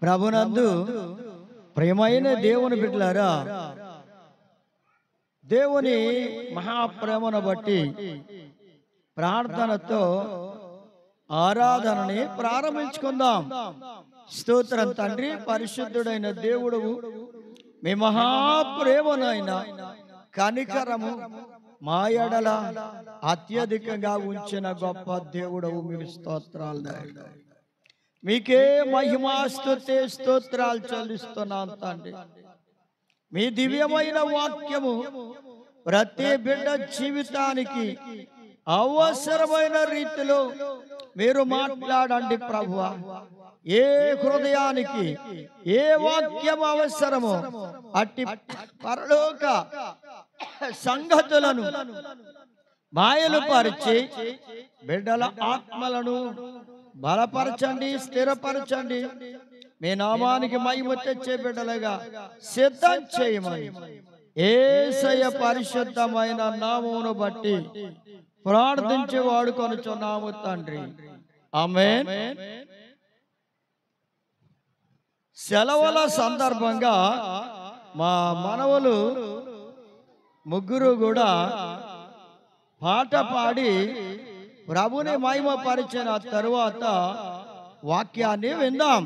ప్రభునందు ప్రియమైన దేవుని బిడ్డలారా, దేవుని మహాప్రేమను బట్టి ప్రార్థనతో ఆరాధనని ప్రారంభించుకుందాం. స్తోత్రం తండ్రి, పరిశుద్ధుడైన దేవుడు, మీ మహాప్రేమనైన కనికరము మా ఎడల అత్యధికంగా ఉంచిన గొప్ప దేవుడవు, మీకు స్తోత్రాలు నాయనా. మీకే మహిమా స్తుతి స్తోత్రాలు చెల్లిస్తున్నాను తండ్రి. మీ దివ్యమైన వాక్యము ప్రతి బిడ్డ జీవితానికి అవసరమైన రీతిలో మీరు మాట్లాడండి ప్రభువా. ఏ హృదయానికి ఏ వాక్యం అవసరమో అట్టి పరలోక సంగతులను బయలుపరిచి బిడ్డల ఆత్మలను బలపరచండి, స్థిరపరచండి. మీ నామానికి మహిమ తెచ్చే బిడ్డలుగా సిద్ధం చేయమని యేసయ్య పరిశుద్ధమైన నామమును బట్టి ప్రార్థించి వాడుకొనుచున్నాము తండ్రి, ఆమేన్. సెలవుల సందర్భంగా మా మనవలు ముగ్గురు కూడా పాట పాడి ప్రభుని మహిమ పరిచిన తరువాత వాక్యాన్ని విందాం.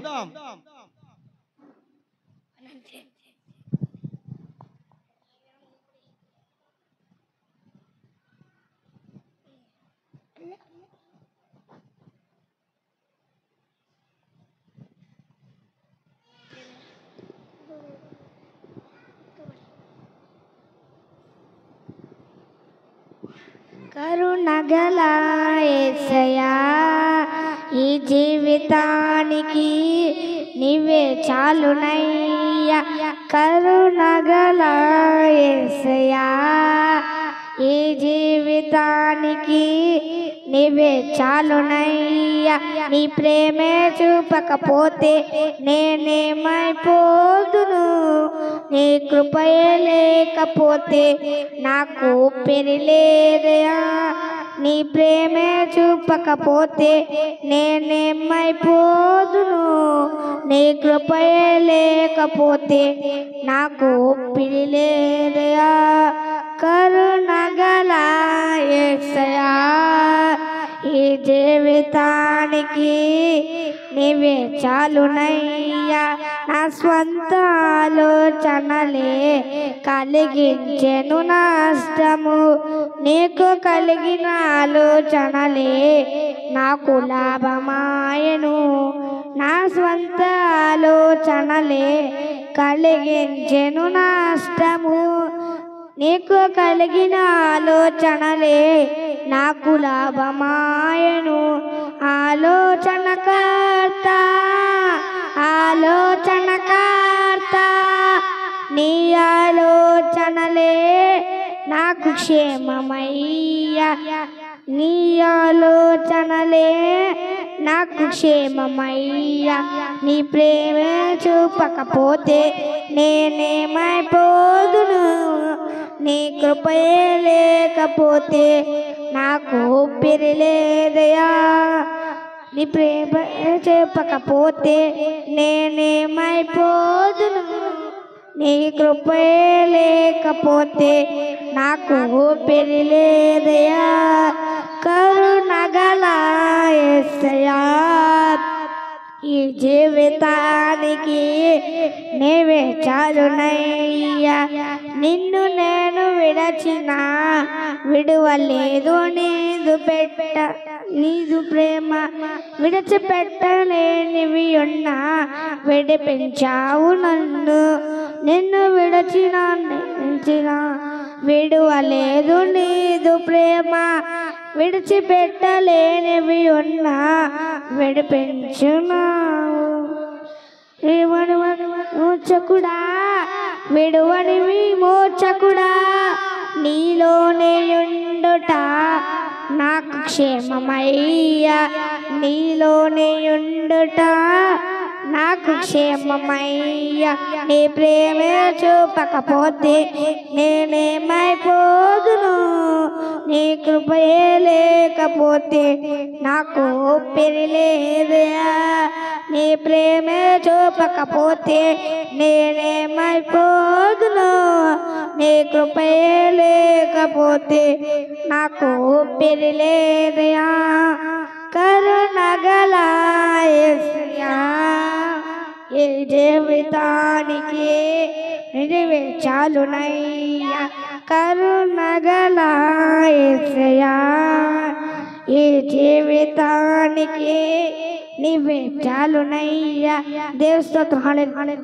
కరుణగల యేసయ్యా, ఈ జీవితానికి నీవే చాలునయ్యా. కరుణగల యేసయ్యా, ఈ జీవితానికి నీవే చాలునయ్యా. నీ ప్రేమే చూపకపోతే నేనేమైపోదును, నీ కృపయే లేకపోతే నాకు ఊపిరిలేదయా. నీ ప్రేమే చూపకపోతే నేనేమైపోదును, నీ కృపయే లేకపోతే నాకు ఊపిరిలేదయా. కరుణగల యేసయ్యా, ఈ జీవితానికి నీవే చాలునయ్యా. నా స్వంత ఆలోచనలే కలిగించెను నష్టము, నీకు కలిగిన ఆలోచనలే నాకు లాభమాయను. నా స్వంత ఆలోచనలే కలిగించెను నష్టము, నీకు కలిగిన ఆలోచనలే నాకు లాభమాయను. ఆలోచనకర్త ఆలోచనకర్త, నీ ఆలోచనలే నాకు క్షేమమయ్యా. నీ ఆలోచనలే నాకు క్షేమమయ్యా. నీ ప్రేమే చూపకపోతే నేనేమైపోదును, నీ కృపయే లేకపోతే నాకు ఊపిరిలేదయా. నీ ప్రేమ చూపకపోతే నేనేమైపోదును, నీ కృపయే లేకపోతే నాకు ఊపిరిలేదయా. కరుణగల యేసయ్యా, ఈ జీవితానికి నీవే చాలునయ్యా. నిన్ను నేను విడచిన విడువలేదు, నీదు ప్రేమ విడిచిపెట్టలేనివి ఉన్నా విడిపించావు నన్ను. నిన్ను విడచిన విడువలేదు, నీదు ప్రేమ విడిచిపెట్టలేనివి ఉన్నా విడిపించున్నావు. మోచకుడా, విడువని మోచకుడా, నీలోనే ఉండుట నాకు క్షేమమయ్యా. నీలోనే ఉండుట నాకు క్షేమమయ్యా. నీ ప్రేమే చూపకపోతే నేనేమైపోదును, నీ కృపయే లేకపోతే నాకు ఊపిరిలేదయా. నీ ప్రేమే చూపకపోతే నేనేమైపోదును, నీ కృపయే లేకపోతే నాకు ఊపిరి లేదయా. కరుణగల యేసయ్యా, ఈ జీవితానికి నిజమే చాలునయ్యా. కరుణగల యేసయ్యా, ఈ జీవితానికి నీవే చాలునయ్యా. దేవుని స్తోత్రం. హల్లెలూయా.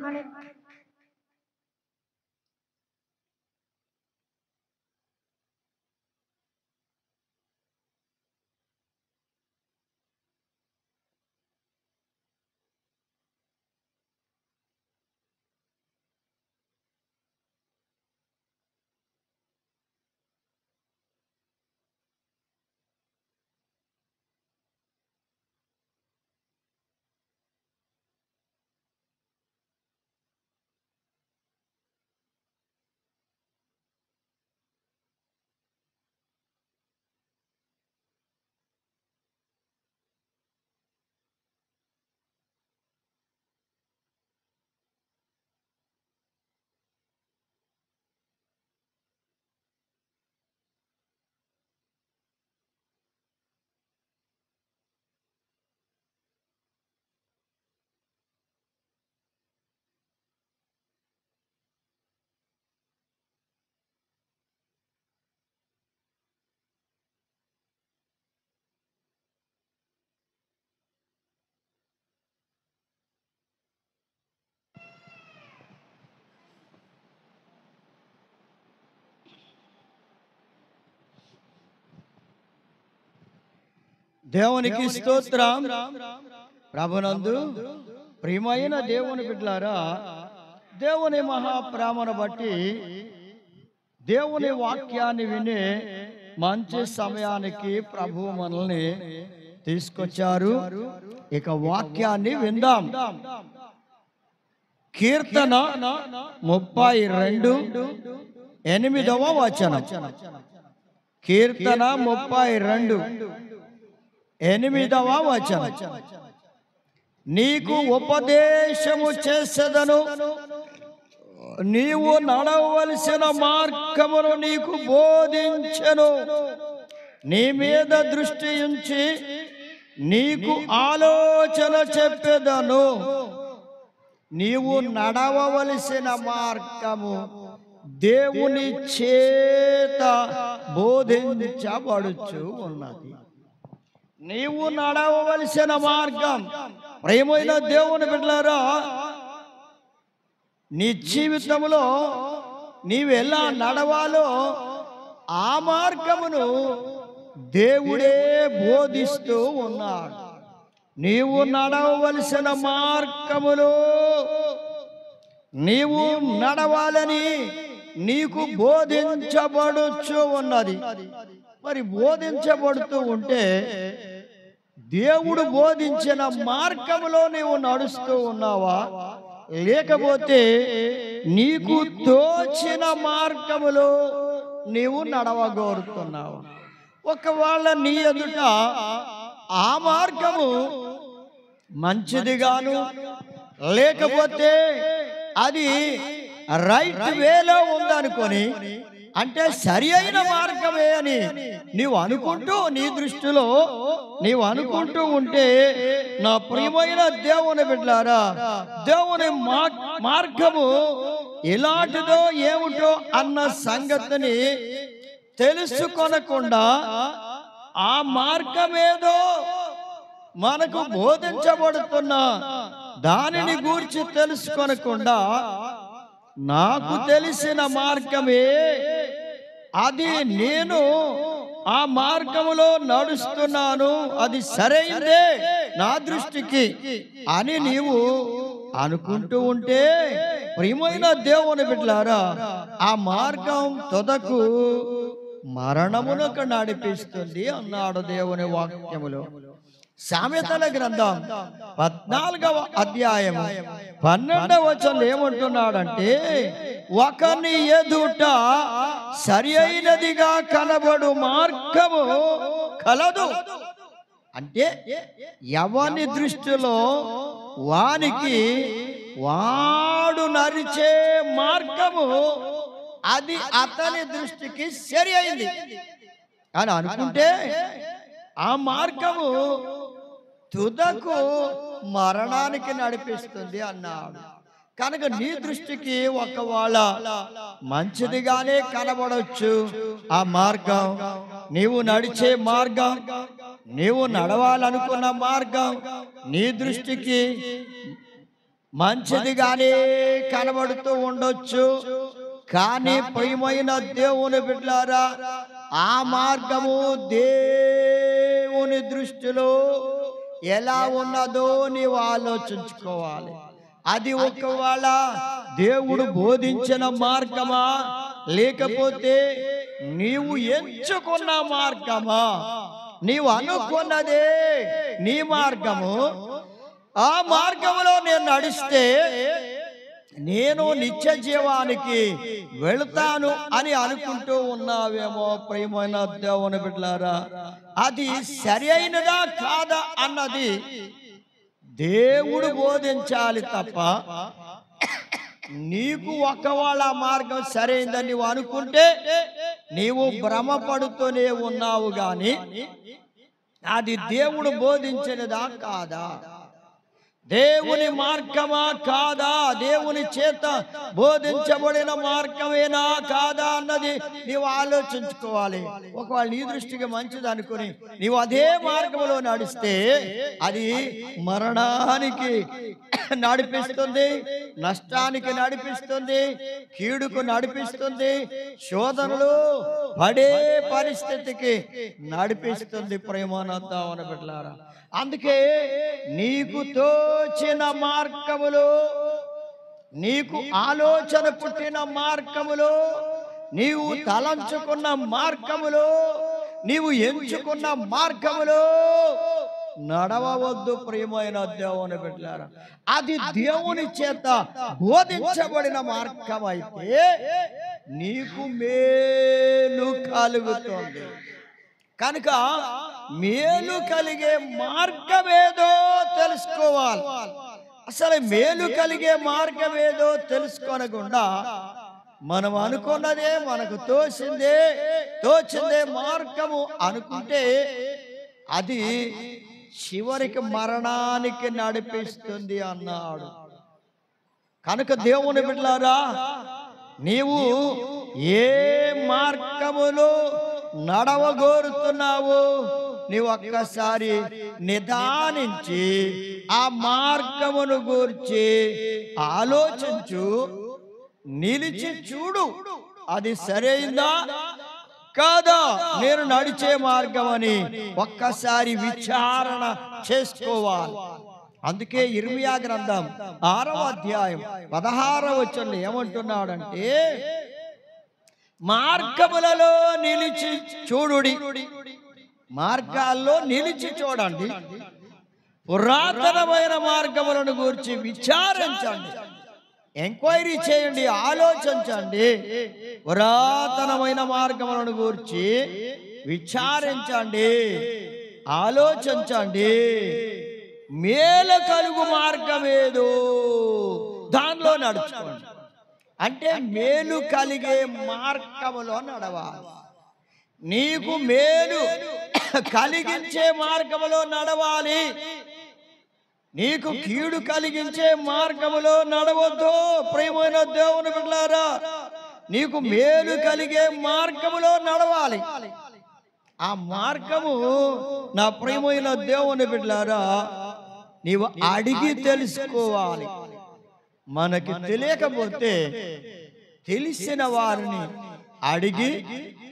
దేవునికి స్తోత్రం. ప్రభునందు ప్రియమైన దేవుని బిడ్డలారా, దేవుని మహాప్రేమను బట్టి దేవుని వాక్యాన్ని వినే మంచి సమయానికి ప్రభు మనల్ని తీసుకొచ్చారు. ఇక వాక్యాన్ని విందాం. కీర్తన 32:8వ వచనం. కీర్తన 32:8వ వచనం. నీకు ఉపదేశము చేసేదను, నీవు నడవలసిన మార్గమును నీకు బోధించెను. నీ మీద దృష్టి ఉంచి నీకు ఆలోచన చెప్పేదను. నీవు నడవవలసిన మార్గము దేవుని చేత బోధించబడుచు ఉన్నది. నీవు నడవవలసిన మార్గం. ప్రియమైన దేవుని బిడ్డలారా, నీ జీవితంలో నీవు ఎలా నడవాలో ఆ మార్గమును దేవుడే బోధిస్తూ ఉన్నాడు. నీవు నడవవలసిన మార్గములో నీవు నడవాలని నీకు బోధించబడుచు ఉన్నది. మరి బోధించబడుతూ ఉంటే దేవుడు బోధించిన మార్గములో నీవు నడుస్తూ ఉన్నావా, లేకపోతే నీకు తోచిన మార్గములో నీవు నడవగోరుతున్నావా? ఒకవేళ నీ ఎదుట ఆ మార్గము మంచిదిగాను, లేకపోతే అది రైట్ వేలో ఉందనుకొని, అంటే సరి అయిన మార్గమే అని నీవు అనుకుంటూ, నీ దృష్టిలో నీవు అనుకుంటూ ఉంటే, నా ప్రియమైన దేవుని బిడ్డలారా, దేవుని మార్గము ఎలాంటిదో ఏమిటో అన్న సంగతిని తెలుసుకొనకుండా ఆ మార్గమేదో మనకు బోధించబడుతున్న దానిని గూర్చి తెలుసుకొనకుండా నాకు తెలిసిన మార్గమే అది, నేను ఆ మార్గములో నడుస్తున్నాను, అది సరైందే నా దృష్టికి అని నీవు అనుకుంటూ ఉంటే, ప్రియమైన దేవుని బిడ్డలారా, ఆ మార్గం తుదకు మరణమునకు నడిపిస్తుంది అన్నాడు దేవుని వాక్యములో. సామెతల గ్రంథం 14వ అధ్యాయం 12వ వచనం ఏమంటున్నాడంటే, ఒకని ఎదుట సరి అయినదిగా కనబడు మార్గము కలదు. అంటే ఎవని దృష్టిలో వానికి వాడు నడిచే మార్గము అది అతని దృష్టికి సరి అయింది అని అనుకుంటే ఆ మార్గము తుదకు మరణానికి నడిపిస్తుంది అన్నాడు. కనుక నీ దృష్టికి ఒకవేళ మంచిదిగానే కనబడవచ్చు ఆ మార్గం, నీవు నడిచే మార్గం, నీవు నడవాలనుకున్న మార్గం నీ దృష్టికి మంచిదిగానే కనబడుతూ ఉండొచ్చు. కానీ ప్రియమైన దేవుని బిడ్డలారా, ఆ మార్గము దేవుని దృష్టిలో ఎలా ఉన్నదో నీవు ఆలోచించుకోవాలి. అది ఒకవేళ దేవుడు బోధించిన మార్గమా, లేకపోతే నీవు ఎంచుకున్న మార్గమా, నీవు అనుకున్నదే నీ మార్గము, ఆ మార్గంలో నేను నడిస్తే నేను నిత్య జీవానికి వెళతాను అని అనుకుంటూ ఉన్నావేమో ప్రియమైన దేవుని బిడ్డలారా, అది సరి అయినదా కాదా అన్నది దేవుడు బోధించాలి తప్ప నీకు ఒకవేళ మార్గం సరైందని నీవు అనుకుంటే నీవు భ్రమపడుతూనే ఉన్నావు గాని అది దేవుడు బోధించినదా కాదా, దేవుని మార్గమా కాదా, దేవుని చేత బోధించబడిన మార్గమేనా కాదా అన్నది నీవు ఆలోచించుకోవాలి. ఒకవేళ నీ దృష్టికి మంచిది అనుకుని నీవు అదే మార్గంలో నడిస్తే అది మరణానికి నడిపిస్తుంది, నష్టానికి నడిపిస్తుంది, కీడుకు నడిపిస్తుంది, శోధనలు పడే పరిస్థితికి నడిపిస్తుంది. ప్రేమానందావన బిడ్డలారా, అందుకే నీకు తోచిన మార్గములో, నీకు ఆలోచన పుట్టిన మార్గములో, నీవు తలంచుకున్న మార్గములో, నీవు ఎంచుకున్న మార్గములో నడవవద్దు ప్రియమైన దేవుని బిడ్డలారా. అది దేవుని చేత బోధించబడిన మార్గం అయితే నీకు మేలు కలుగుతుంది. కనుక మేలు కలిగే మార్గం ఏదో తెలుసుకోవాలి. అసలు మేలు కలిగే మార్గం ఏదో తెలుసుకోనకుండా మనం అనుకున్నదే, మనకు తోచిందే మార్గము అనుకుంటే అది చివరికి మరణానికి నడిపిస్తుంది అన్నాడు. కనుక దేవుని బిడ్డలారా, నీవు ఏ మార్గములో నడవగోరుతున్నావు నీవు ఒక్కసారి నిదానించి ఆ మార్గమును గూర్చి ఆలోచించు, నిలిచి చూడు, అది సరైందా కాదా, నేను నడిచే మార్గం అని ఒక్కసారి విచారణ చేసుకోవాలి. అందుకే ఇర్మియా గ్రంథం 6వ అధ్యాయం 16వ వచనంలో ఏమంటున్నాడంటే, మార్గములలో నిలిచి చూడుడి, మార్గాల్లో నిలిచి చూడండి, పురాతనమైన మార్గములను గురించి విచారించండి, ఎంక్వైరీ చేయండి, ఆలోచించండి, పురాతనమైన మార్గములను గురించి విచారించండి, ఆలోచించండి, మేలు కలుగు మార్గం ఏదో దానిలో నడుచుకోండి. అంటే మేలు కలిగే మార్గములో నడవాలి. నీకు మేలు కలిగించే మార్గములో నడవాలి, నీకు కీడు కలిగించే మార్గములో నడవద్దు ప్రియమైన దేవుని బిడ్డలారా. నీకు మేలు కలిగే మార్గములో నడవాలి. ఆ మార్గము నా ప్రియమైన దేవుని బిడ్డలారా నీవు అడిగి తెలుసుకోవాలి. మనకి తెలియకపోతే తెలిసిన వారిని అడిగి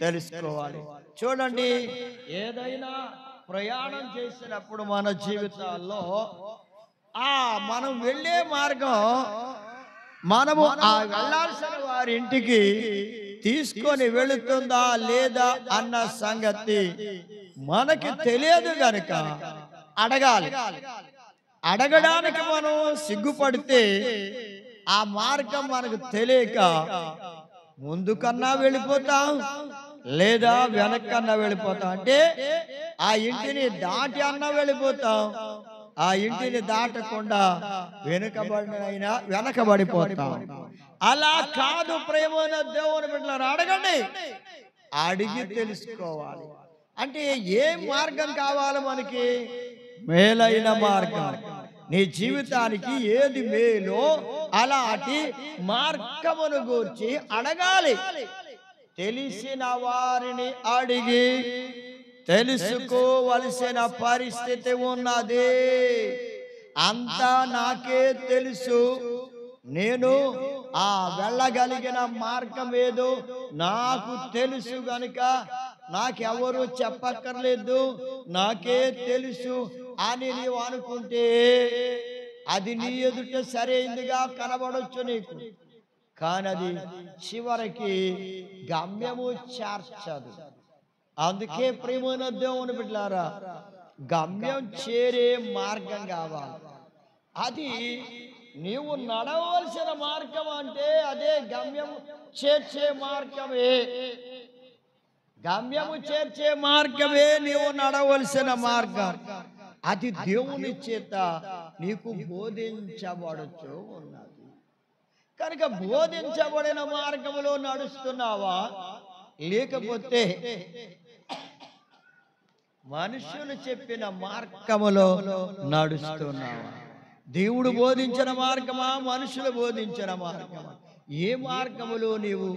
తెలుసుకోవాలి. చూడండి, ఏదైనా ప్రయాణం చేసినప్పుడు మన జీవితాల్లో మనం వెళ్ళే మార్గం మనము ఆ వెళ్ళాల్సిన వారి ఇంటికి తీసుకొని వెళుతుందా లేదా అన్న సంగతి మనకి తెలియదు గనుక అడగాలి. అడగడానికి మనం సిగ్గుపడితే ఆ మార్గం మనకు తెలియక ముందుకన్నా వెళ్ళిపోతాం, లేదా వెనక్కన్నా వెళ్ళిపోతాం. అంటే ఆ ఇంటిని దాటి అన్నా వెళ్ళిపోతాం, ఆ ఇంటిని దాటకుండా వెనకబడిపోతాం. అలా కాదు ప్రేమైన దేవుని బిడ్డలారా, అడగండి, అడిగి తెలుసుకోవాలి. అంటే ఏ మార్గం కావాలి మనకి? మేలైన మార్గం. నీ జీవితానికి ఏది మేలో అలాంటి మార్గమును గూర్చి అడగాలి. తెలిసిన వారిని అడిగి తెలుసుకోవలసిన పరిస్థితి ఉన్నది. అంతా నాకే తెలుసు, నేను ఆ వెళ్ళగలిగిన మార్గం ఏదో నాకు తెలుసు గనుక నాకెవరు చెప్పక్కర్లేదు, నాకే తెలుసు అని నీవు అనుకుంటే అది నీ ఎదుట సరైనదిగా కనబడొచ్చు నీకు, కానీ అది చివరికి గమ్యము చేర్చదు. అందుకే ప్రియమైన దేవుని బిడ్డలారా, గమ్యం చేరే మార్గం కావాలి. అది నీవు నడవలసిన మార్గం అంటే అదే గమ్యము చేర్చే మార్గమే. గమ్యము చేర్చే మార్గమే నీవు నడవలసిన మార్గం. అది దేవుని చేత నీకు బోధించబడుతూ ఉన్నది కనుక బోధించబడిన మార్గములో నడుస్తున్నావా, లేకపోతే మనుషులు చెప్పిన మార్గములో నడుస్తున్నావా? దేవుడు బోధించిన మార్గమా, మనుషులు బోధించిన మార్గమా? ఏ మార్గములో నీవు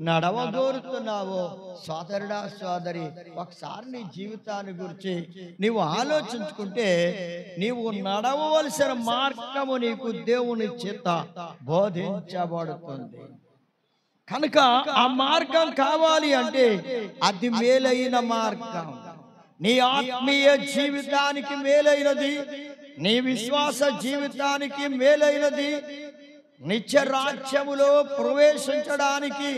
నడవగోరుతున్నావో సోదరుడా సోదరి, ఒకసారి నీ జీవితాన్ని గురించి నీవు ఆలోచించుకుంటే నీవు నడవవలసిన మార్గము నీకు దేవుని చేత బోధించబడుతుంది. కనుక ఆ మార్గం కావాలి అంటే అది మేలైన మార్గం. నీ ఆత్మీయ జీవితానికి మేలైనది, నీ విశ్వాస జీవితానికి మేలైనది, నిత్య రాజ్యములో ప్రవేశించడానికి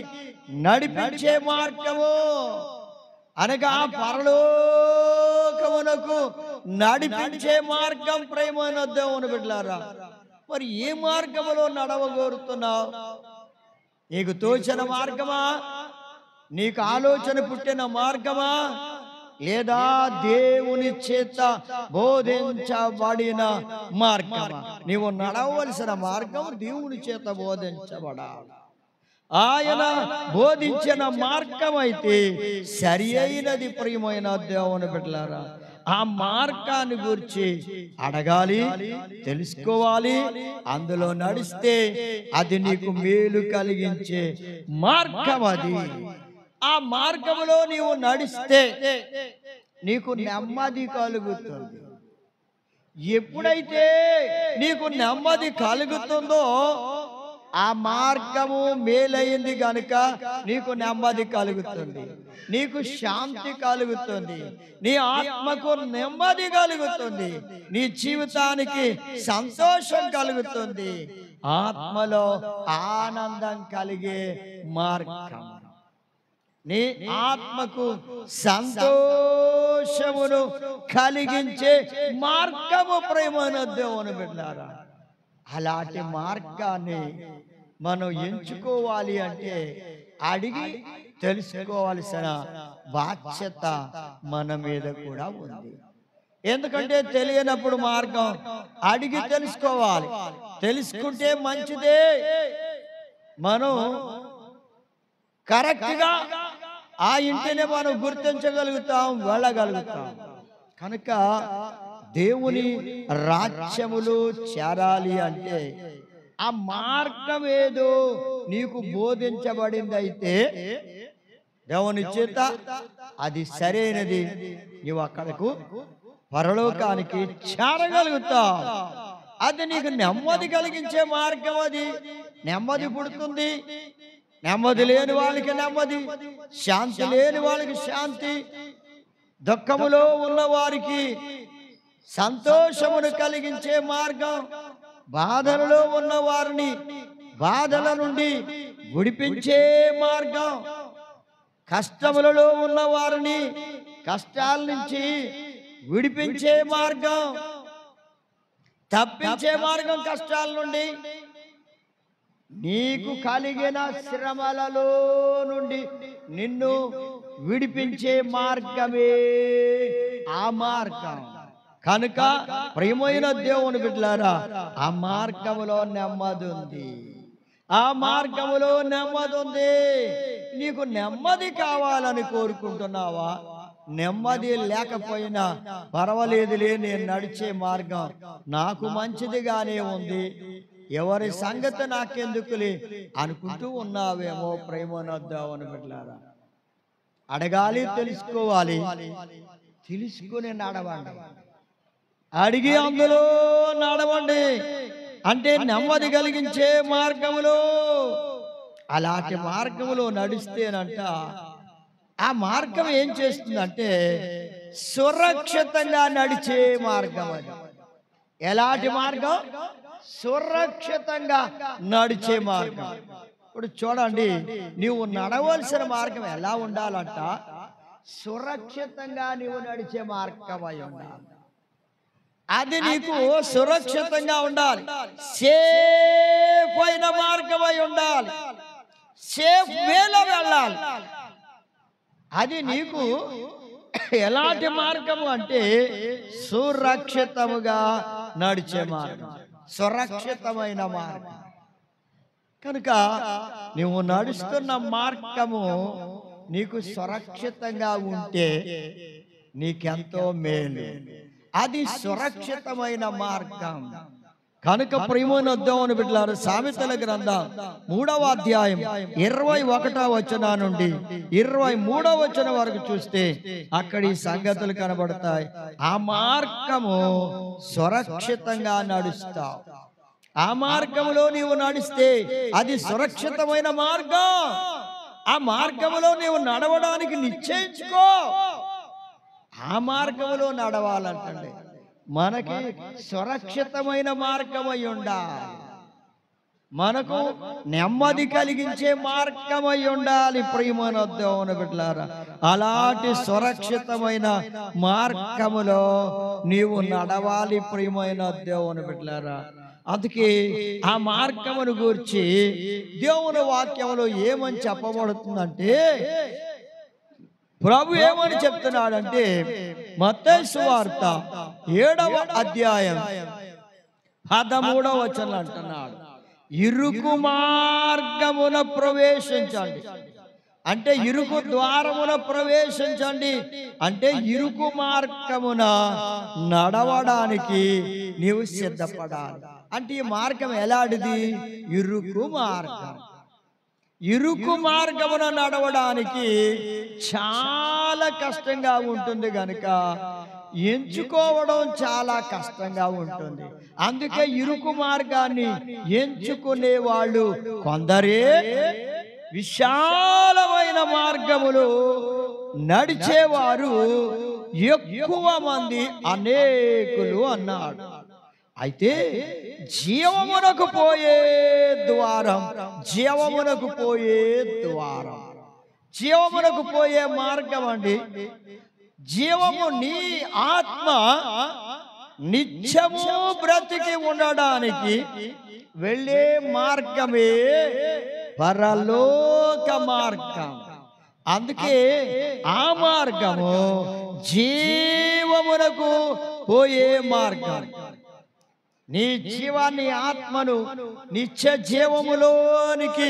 నడిపించే మార్గము అనగా పరలోకమునకు నడిపించే మార్గం. ప్రేమైన దేవుని బిడ్డలారా, మరి ఏ మార్గములో నడవగోరుతున్నావు? నీకు తోచిన మార్గమా, నీకు ఆలోచన పుట్టిన మార్గమా, లేదా దేవుని చేత బోధించబడిన మార్గమా? నీవు నడవలసిన మార్గం దేవుని చేత బోధించబడాలి. ఆయన బోధించిన మార్గం అయితే సరి అయినది. ప్రియమైన దేవుని బిడ్డలారా, ఆ మార్గాన్ని గురించి అడగాలి, తెలుసుకోవాలి. అందులో నడిస్తే అది నీకు మేలు కలిగించే మార్గం. అది ఆ మార్గములో నీవు నడిస్తే నీకు నెమ్మది కలుగుతుంది. ఎప్పుడైతే నీకు నెమ్మది కలుగుతుందో ఆ మార్గము మేలైంది గనుక నీకు నెమ్మది కలుగుతుంది, నీకు శాంతి కలుగుతుంది, నీ ఆత్మకు నెమ్మది కలుగుతుంది, నీ జీవితానికి సంతోషం కలుగుతుంది, ఆత్మలో ఆనందం కలిగే మార్గం, నీ ఆత్మకు సంతోషమును కలిగించే మార్గము. ప్రేమైన దేవుని బిడ్డలారా, అలాంటి మార్గాన్ని మనం ఎంచుకోవాలి అంటే అడిగి తెలుసుకోవాల్సిన బాధ్యత మన మీద కూడా ఉంది. ఎందుకంటే తెలియనప్పుడు మార్గం అడిగి తెలుసుకోవాలి. తెలుసుకుంటే మంచిదే, మనం కరెక్ట్గా ఆ ఇంటిని మనం గుర్తించగలుగుతాం, వెళ్ళగలుగుతాం. కనుక దేవుని రాజ్యములో చేరాలి అంటే ఆ మార్గం ఏదో నీకు బోధించబడింది అయితే దేవుని చేత అది సరైనది, నీవు అక్కడకు పరలోకానికి చేరగలుగుతావు. అది నీకు నెమ్మది కలిగించే మార్గం. అది నెమ్మది పుడుతుంది. నెమ్మది లేని వాళ్ళకి నెమ్మది, శాంతి లేని వాళ్ళకి శాంతి, దుఃఖములో ఉన్న వారికి సంతోషమును కలిగించే మార్గం, బాధలలో ఉన్న వారిని బాధల నుండి విడిపించే మార్గం, కష్టములలో ఉన్న వారిని కష్టాల నుంచి విడిపించే మార్గం, తప్పించే మార్గం కష్టాల నుండి, నీకు కలిగిన శ్రమలలో నుండి నిన్ను విడిపించే మార్గమే ఆ మార్గం. కనుక ప్రియమైన దేవుని బిడ్డలారా, ఆ మార్గములో నెమ్మది ఉంది. ఆ మార్గములో నెమ్మది ఉంది. నీకు నెమ్మది కావాలని కోరుకుంటున్నావా? నెమ్మది లేకపోయినా పర్వాలేదులే, నేను నడిచే మార్గం నాకు మంచిదిగానే ఉంది, ఎవరి సంగతి నాకెందుకులే అనుకుంటూ ఉన్నావేమో ప్రేమను దేవుని బిడ్డలారా. అడగాలి, తెలుసుకోవాలి, తెలుసుకుని నడవండి. అడిగి అందులో నడవండి. అంటే నెమ్మది కలిగించే మార్గములో, అలాంటి మార్గములో నడిస్తేనంట ఆ మార్గం ఏం చేస్తుందంటే సురక్షితంగా నడిచే మార్గం. అది ఎలాంటి మార్గం? సురక్షితంగా నడిచే మార్గం. ఇప్పుడు చూడండి, నీవు నడవలసిన మార్గం ఎలా ఉండాలంట? సురక్షితంగా నీవు నడిచే మార్గం అయి ఉండాలి. అది నీకు సురక్షితంగా ఉండాలి, సేఫ్ అయిన మార్గం అయి ఉండాలి, సేఫ్ వేలో వెళ్ళాలి. అది నీకు ఎలాంటి మార్గము అంటే సురక్షితముగా నడిచే మార్గం, సురక్షితమైన మార్గం. కనుక నువ్వు నడుస్తున్న మార్గము నీకు సురక్షితంగా ఉంటే నీకెంతో మేలు. అది సురక్షితమైన మార్గం. కనుక ప్రియమైన దేవుని బిడ్డలారా, సామెతల గ్రంథం 3వ అధ్యాయం 21వ వచనం నుండి 23వ వచనం వరకు చూస్తే అక్కడ ఈ సంగతులు కనబడతాయి. ఆ మార్గము సురక్షితంగా నడుస్తావు. ఆ మార్గములో నీవు నడిస్తే అది సురక్షితమైన మార్గం. ఆ మార్గములో నీవు నడవడానికి నిశ్చయించుకో. ఆ మార్గములో నడవాలంటే మనకి సురక్షితమైన మార్గమై ఉండాలి, మనకు నెమ్మది కలిగించే మార్గమై ఉండాలి. ప్రియమైన దేవుని బిడ్డలారా, అలాంటి సురక్షితమైన మార్గములో నీవు నడవాలి. ప్రియమైన దేవుని బిడ్డలారా, అందుకే ఆ మార్గమును గూర్చి దేవుని వాక్యంలో ఏమని చెప్పబడుతుందంటే, ప్రభు ఏమని చెప్తున్నాడంటే మత్తయి సువార్త 7వ అధ్యాయం 13వ వచనం అంటున్నాడు, ఇరుకు మార్గమున ప్రవేశించండి. అంటే ఇరుకు ద్వారమున ప్రవేశించండి అంటే ఇరుకు మార్గమున నడవడానికి నీవు సిద్ధపడాలి. అంటే ఈ మార్గం ఎలాంటిది? ఇరుకు మార్గం. ఇరుకు మార్గమున నడవడానికి చాలా కష్టంగా ఉంటుంది గనుక ఎంచుకోవడం చాలా కష్టంగా ఉంటుంది. అందుకే ఇరుకు మార్గాన్ని ఎంచుకునే వాళ్ళు కొందరే, విశాలమైన మార్గములు నడిచేవారు ఎక్కువ మంది, అనేకులు అన్నాడు. అయితే జీవమునకు పోయే ద్వారం, జీవమునకు పోయే ద్వారం, జీవమునకు పోయే మార్గం అండి. జీవము నీ ఆత్మ నిత్యము బ్రతికి ఉండడానికి వెళ్ళే మార్గమే పరలోక మార్గం. అందుకే ఆ మార్గము జీవమునకు పోయే మార్గం. నీ జీవాన్ని, ఆత్మను నిత్య జీవములోనికి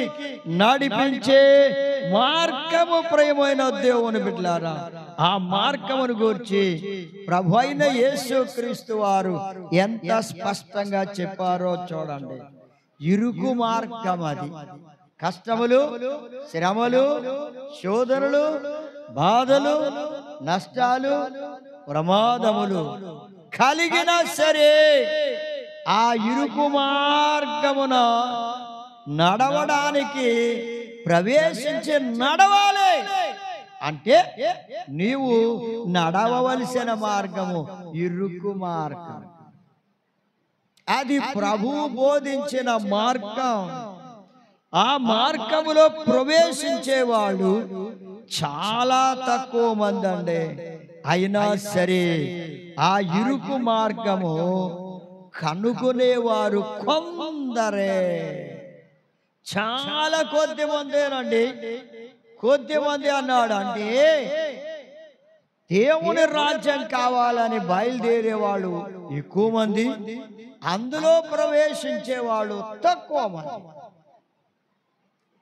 నడిపించే మార్గము ప్రియమైన దేవుని బిడ్డలారా. ఆ మార్గమును గూర్చి ప్రభువైన యేసుక్రీస్తు వారు ఎంత స్పష్టంగా చెప్పారో చూడండి. ఇరుకు మార్గం అది. కష్టములు, శ్రమలు, శోధనలు, బాధలు, నష్టాలు, ప్రమాదములు కలిగినా సరే ఆ ఇరుకు మార్గమున నడవడానికి ప్రవేశించి నడవాలి. అంటే నీవు నడవవలసిన మార్గము ఇరుకు మార్గం. అది ప్రభువు బోధించిన మార్గం. ఆ మార్గములో ప్రవేశించేవాడు చాలా తక్కువ మంది అండి. అయినా సరే ఆ ఇరుకు మార్గము కనుగొనేవారు కొందరే, చాలా కొద్ది మందేనండి. కొద్ది మంది అన్నాడు అంటే దేవుని రాజ్యం కావాలని బయలుదేరేవాళ్ళు ఎక్కువ మంది, అందులో ప్రవేశించేవాళ్ళు తక్కువ మంది.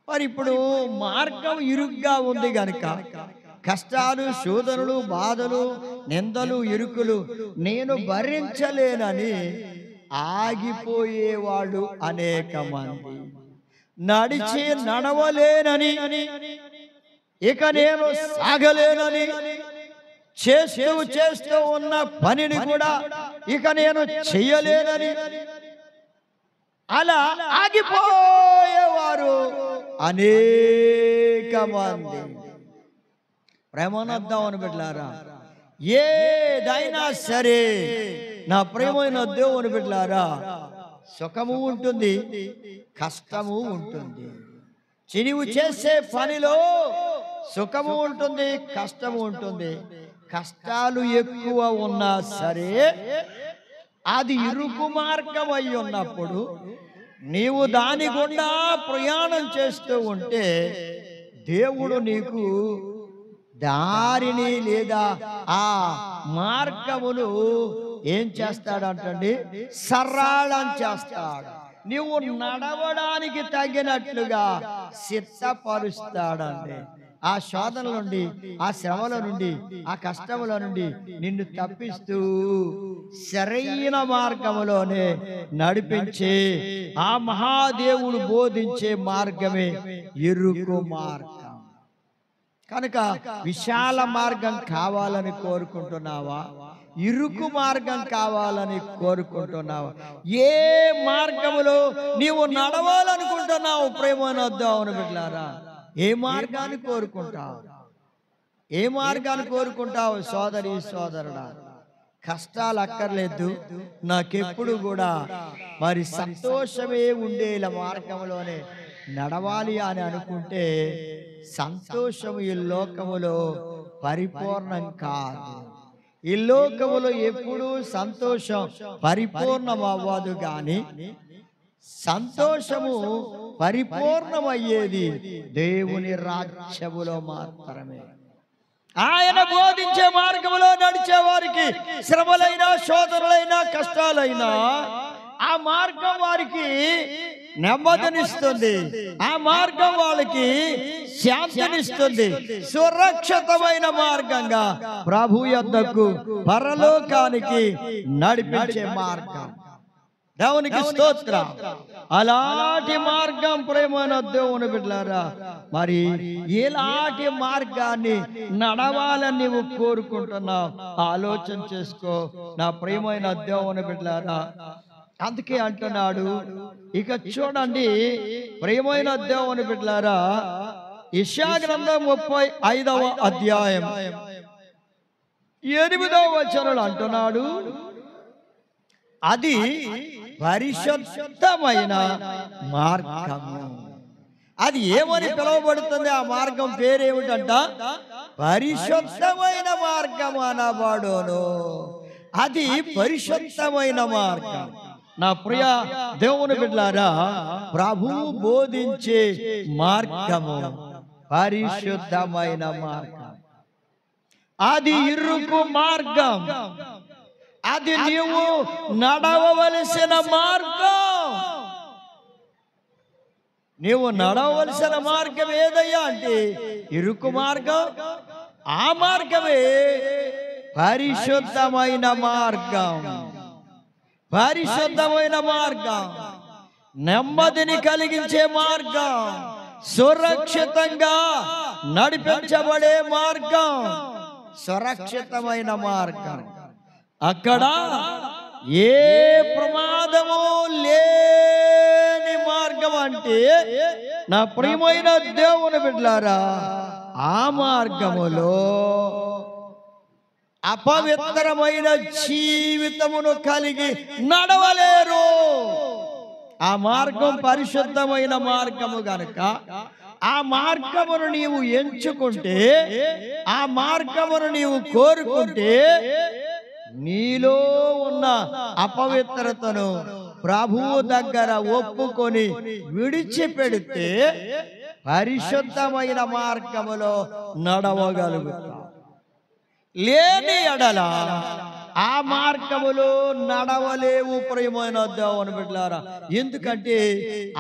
మరి ఇప్పుడు మార్గం ఇరుగ్గా ఉంది గనుక కష్టాలు, శోధనలు, బాధలు, నిందలు, ఇరుకులు నేను భరించలేనని ఆగిపోయేవాళ్ళు అనేక మంది. నడిచి నడవలేనని, ఇక నేను సాగలేనని, చేస్తూ ఉన్న పనిని కూడా ఇక నేను చెయ్యలేనని అలా ఆగిపోయేవారు అనేక మంది. ప్రేమనద్దామని బిడ్డలారా, ఏదైనా సరే నా ప్రేమైన దేవుని బిడ్డలారా, సుఖము ఉంటుంది, కష్టము ఉంటుంది. నీవు చేసే పనిలో సుఖము ఉంటుంది, కష్టము ఉంటుంది. కష్టాలు ఎక్కువ ఉన్నా సరే అది ఇరుకు మార్గం అయి ఉన్నప్పుడు నీవు దాని గుండా ప్రయాణం చేస్తూ ఉంటే దేవుడు నీకు దారిని లేదా ఆ మార్గమును ఏం చేస్తాడంటండి, సరళం చేస్తాడు. నువ్వు నడవడానికి తగినట్లుగా సిద్ధపరుస్తాడండి. ఆ శోధనల నుండి, ఆ శ్రమల నుండి, ఆ కష్టముల నుండి నిన్ను తప్పిస్తూ సరైన మార్గములోనే నడిపించే ఆ మహాదేవుడు బోధించే మార్గమే ఇరుకు మార్గం. కనుక విశాల మార్గం కావాలని కోరుకుంటున్నావా? ఇరుకు మార్గం కావాలని కోరుకుంటున్నావా? ఏ మార్గములో నీవు నడవాలనుకుంటున్నావు? ప్రేమనొద్దామని బిడ్డలారా, ఏ మార్గాన్ని కోరుకుంటావు? ఏ మార్గాన్ని కోరుకుంటావు? సోదరి సోదరుడా, కష్టాలు అక్కర్లేదు, నాకెప్పుడు కూడా మరి సంతోషమే ఉండేలా మార్గంలోనే నడవాలి అని అనుకుంటే సంతోషము ఈ లోకములో పరిపూర్ణం కాదు. ఈ లోకములో ఎప్పుడూ సంతోషం పరిపూర్ణం అవ్వదు, కానీ సంతోషము పరిపూర్ణమయ్యేది దేవుని రాజ్యములో మాత్రమే. ఆయన బోధించే మార్గములో నడిచే వారికి శ్రమలైనా, శోధనలైనా, కష్టాలైనా ఆ మార్గం వారికి నెమ్మదినిస్తుంది. ఆ మార్గం వాళ్ళకి శాంతినిస్తుంది. సురక్షితమైన మార్గంగా ప్రభు యొద్దకు, పరలోకానికి నడిపించే మార్గం. దేవునికి స్తోత్రం. అలాంటి మార్గం ప్రేమైన దేవుని బిడ్డలారా, మరి ఎలాంటి మార్గాన్ని నడవాలని నీవు కోరుకుంటున్నావు? ఆలోచన చేసుకో నా ప్రేమైన దేవుని బిడ్డలారా. అందుకే అంటున్నాడు, ఇక చూడండి ప్రేమైన దేవుని బిడ్డలారా, యెషయా గ్రంథం 35వ అధ్యాయం 8వ వచనంలో అంటున్నాడు, అది పరిశుద్ధమైన మార్గము. అది ఏమని పిలువబడుతుంది? ఆ మార్గం పేరేమిటంట? పరిశుద్ధమైన మార్గం అనబడును. అది పరిశుద్ధమైన మార్గం. నా ప్రియ దేవుని బిడ్డలారా, ప్రభువు బోధించే మార్గము పరిశుద్ధమైన మార్గం. అది ఇరుకు మార్గం. అది నీవు నడవవలసిన మార్గం. నీవు నడవలసిన మార్గం ఏదయ్యా అంటే ఇరుకు మార్గం. ఆ మార్గమే పరిశుద్ధమైన మార్గం. పరిశుద్ధమైన మార్గం, నెమ్మదిని కలిగించే మార్గం, సురక్షితంగా నడిపించబడే మార్గం, సురక్షితమైన మార్గం. అక్కడ ఏ ప్రమాదము లేని మార్గం. అంటే నా ప్రియమైన దేవుని బిడ్డలారా, ఆ మార్గములో అపవిత్రమైన జీవితమును కలిగి నడవలేరు. ఆ మార్గం పరిశుద్ధమైన మార్గము గనుక ఆ మార్గమును నీవు ఎంచుకుంటే, ఆ మార్గమును నీవు కోరుకుంటే, నీలో ఉన్న అపవిత్రతను ప్రభువు దగ్గర ఒప్పుకొని విడిచిపెడితే పరిశుద్ధమైన మార్గములో నడవగలుగుతావు. లేని ఎడల ఆ మార్గములో నడవలేవు ప్రియమైన దేవుని బిడ్డలారా. ఎందుకంటే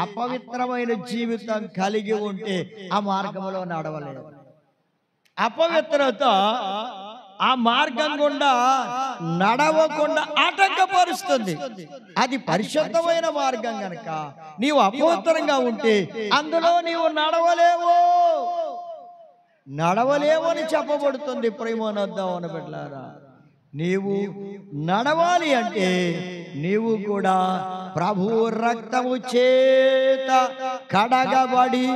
అపవిత్రమైన జీవితం కలిగి ఉంటే ఆ మార్గములో నడవలేవు. అపవిత్రత ఆ మార్గం గుండా నడవకుండా ఆటంకపరుస్తుంది. అది పరిశుద్ధమైన మార్గం గనక నీవు అపవిత్రంగా ఉంటే అందులో నీవు నడవలేవు అని చెప్పబడుతుంది. ప్రేమనొద్దామని బిడ్డలారా, నీవు నడవాలి అంటే నీవు కూడా ప్రభు రక్తము చేత కడగబడి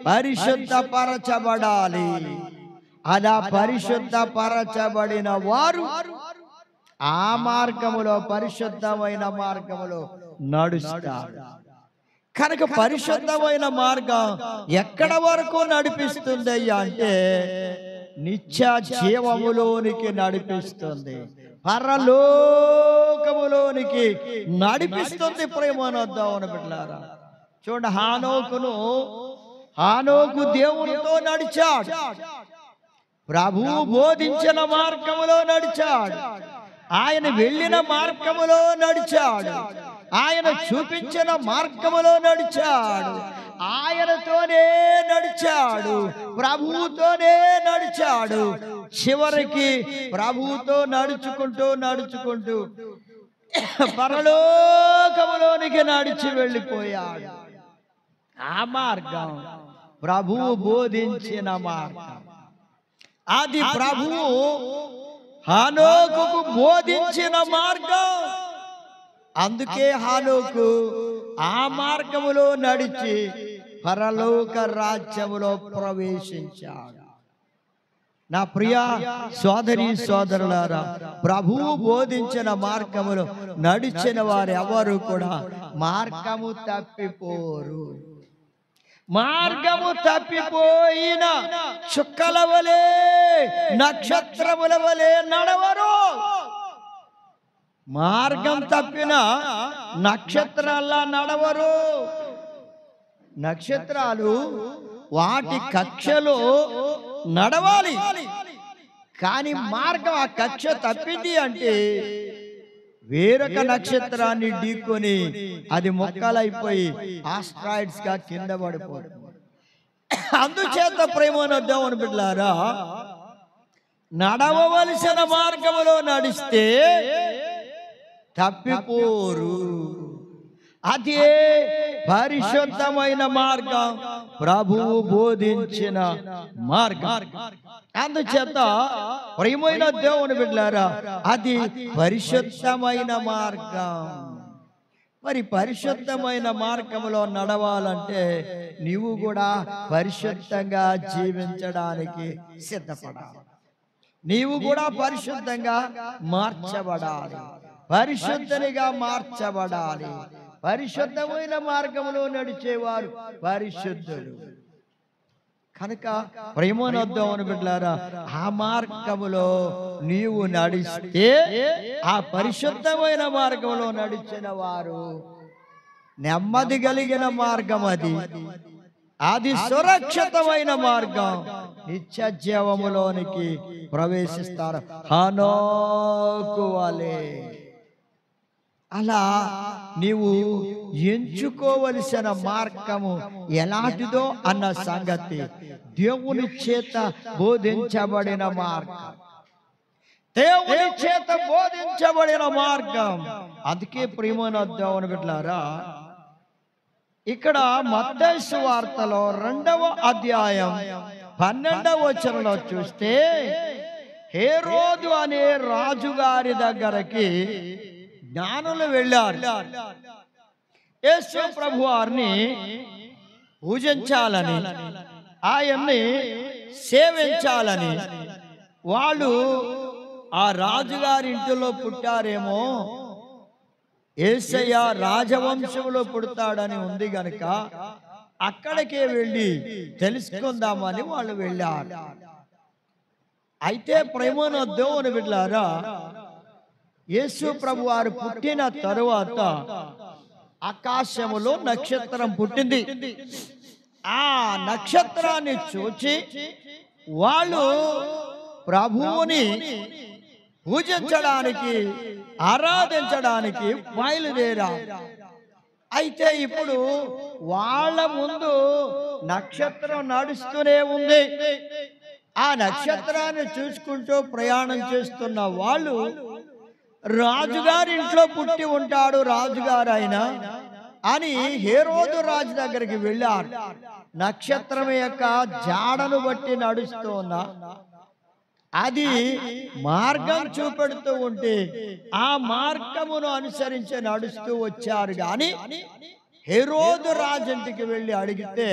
పరిశుద్ధపరచబడాలి. అలా పరిశుద్ధపరచబడిన వారు ఆ మార్గములో, పరిశుద్ధమైన మార్గములో నడుస్తారు. కనుక పరిశుద్ధమైన మార్గం ఎక్కడ వరకు నడిపిస్తుందయ్యా అంటే నిత్య జీవములోనికి నడిపిస్తుంది, పరలోకములోనికి నడిపిస్తుంది. ప్రేమనొద్దామని బిడ్డలారా, చూడండి, హానోకు దేవునితో నడిచాడు. ప్రభువు బోధించిన మార్గములో నడిచాడు. ఆయన వెళ్ళిన మార్గములో నడిచాడు. ఆయన చూపించిన మార్గములో నడిచాడు. ఆయనతోనే నడిచాడు, ప్రభువుతోనే నడిచాడు. చివరికి ప్రభువుతో నడుచుకుంటూ పరలోకములోనికి నడిచి వెళ్ళిపోయాడు. ఆ మార్గం ప్రభువు బోధించిన మార్గం. అది ప్రభువు హానోకుకు బోధించిన మార్గం. అందుకే హానోకు ఆ మార్గములో నడిచి పరలోక రాజ్యములో ప్రవేశించాడు. నా ప్రియ సోదరి సోదరులారా, ప్రభువు బోధించిన మార్గములో నడిచిన వారు ఎవరు కూడా మార్గము తప్పిపోరు. మార్గము తప్పిపోయిన చుక్కల వలె, నక్షత్రముల వలె నడవరు. మార్గం తప్పిన నక్షత్రాల్లా నడవరు. నక్షత్రాలు వాటి కక్షలో నడవాలి, కానీ మార్గం ఆ కక్ష తప్పింది అంటే వేరొక నక్షత్రాన్ని ఢీకొని అది మొక్కలైపోయి ఆస్ట్రాయిడ్స్ గా కింద పడిపోతుంది. అందుచేత ప్రేమనొద్దామని బిడ్డలారా, నడవవలసిన మార్గములో నడిస్తే తప్పిపోరు. అదే పరిశుద్ధమైన మార్గం, ప్రభువు బోధించిన మార్గం. అందుచేత ప్రియమైన దేవుని బిడ్డలారా, అది పరిశుద్ధమైన మార్గం. మరి పరిశుద్ధమైన మార్గంలో నడవాలంటే నీవు కూడా పరిశుద్ధంగా జీవించడానికి సిద్ధపడాలి. నీవు కూడా పరిశుద్ధంగా మార్చబడాలి, పరిశుద్ధనిగా మార్చబడాలి. పరిశుద్ధమైన మార్గంలో నడిచేవారు పరిశుద్ధులు. కనుక ప్రేమనొద్దామని బిడ్డలారా, ఆ మార్గములో నీవు నడిస్తే, ఆ పరిశుద్ధమైన మార్గంలో నడిచిన వారు నెమ్మది కలిగిన మార్గం. అది సురక్షితమైన మార్గం. నిత్య జీవములోనికి ప్రవేశిస్తారు హానోకు వలె. అలా నీవు ఎంచుకోవలసిన మార్గము ఎలాంటిదో అన్న సంగతి దేవుని చేత బోధించబడిన మార్గం, దేవుని చేత బోధించబడిన మార్గం. అందుకే ప్రియమనొద్దామని బిడ్డలారా, ఇక్కడ మత్తయి సువార్తలో 2వ అధ్యాయం 12వ వచనంలో చూస్తే, హేరోదు అనే రాజుగారి దగ్గరకి జ్ఞానులు వెళ్ళారు. యేసు ప్రభువారిని పూజించాలని, ఆయన్ని సేవించాలని. వాళ్ళు ఆ రాజుగారి ఇంటిలో పుట్టారేమో, యేసయ్య రాజవంశంలో పుడతాడని ఉంది గనుక అక్కడికే వెళ్ళి తెలుసుకుందామని వాళ్ళు వెళ్ళారు. అయితే ప్రేమనొద్దామని బిడ్డలారా, యేసు ప్రభు వారు పుట్టిన తరువాత ఆకాశములో నక్షత్రం పుట్టింది. ఆ నక్షత్రాన్ని చూచి వాళ్ళు ప్రభువుని పూజించడానికి ఆరాధించడానికి బయలుదేరారు. అయితే ఇప్పుడు వాళ్ళ ముందు నక్షత్రం నడుస్తూనే ఉంది. ఆ నక్షత్రాన్ని చూసుకుంటూ ప్రయాణం చేస్తున్న వాళ్ళు రాజుగారి ఇంట్లో పుట్టి ఉంటాడు రాజుగారు ఆయన అని హేరోదు రాజు దగ్గరికి వెళ్ళారు. నక్షత్రం యొక్క జాడను బట్టి నడుస్తున్న అది మార్గం చూపెడుతూ ఉంటే ఆ మార్గమును అనుసరించి నడుస్తూ వచ్చారు. గాని హేరోదు రాజంటికి వెళ్ళి అడిగితే